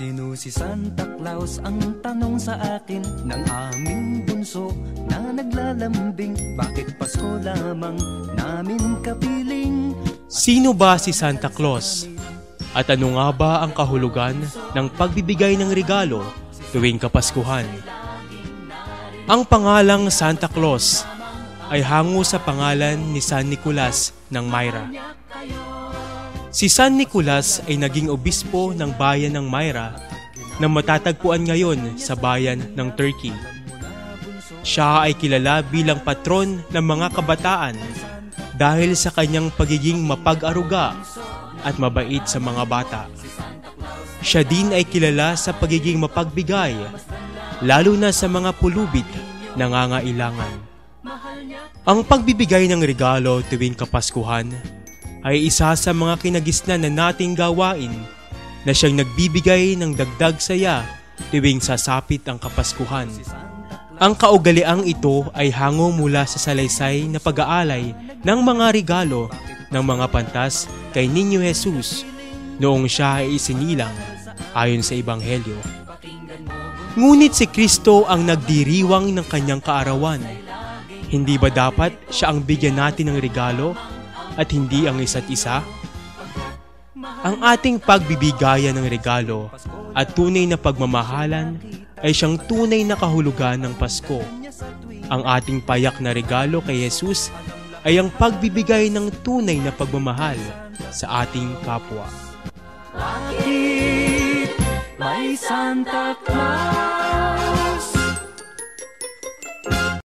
Sino si Santa Claus ang tanong sa akin ng aming bunso na naglalambing? Bakit Pasko lamang namin kapiling? Sino ba si Santa Claus? At ano nga ba ang kahulugan ng pagbibigay ng regalo tuwing Kapaskuhan? Ang pangalang Santa Claus ay hango sa pangalan ni San Nicolas ng Myra. Si San Nicolas ay naging obispo ng bayan ng Myra na matatagpuan ngayon sa bayan ng Turkey. Siya ay kilala bilang patron ng mga kabataan dahil sa kanyang pagiging mapag-aruga at mabait sa mga bata. Siya din ay kilala sa pagiging mapagbigay, lalo na sa mga pulubit na nangangailangan. Ang pagbibigay ng regalo tuwing Kapaskuhan ay isa sa mga kinagisnan na nating gawain na siyang nagbibigay ng dagdag saya tuwing sasapit ang Kapaskuhan. Ang kaugaliang ito ay hango mula sa salaysay na pag-aalay ng mga regalo ng mga pantas kay Niño Jesus noong siya ay isinilang ayon sa Ebanghelyo. Ngunit si Kristo ang nagdiriwang ng kanyang kaarawan. Hindi ba dapat siya ang bigyan natin ng regalo at hindi ang isa't isa? Ang ating pagbibigayan ng regalo at tunay na pagmamahalan ay siyang tunay na kahulugan ng Pasko. Ang ating payak na regalo kay Jesus ay ang pagbibigay ng tunay na pagmamahal sa ating kapwa. Bakit may Santa Claus?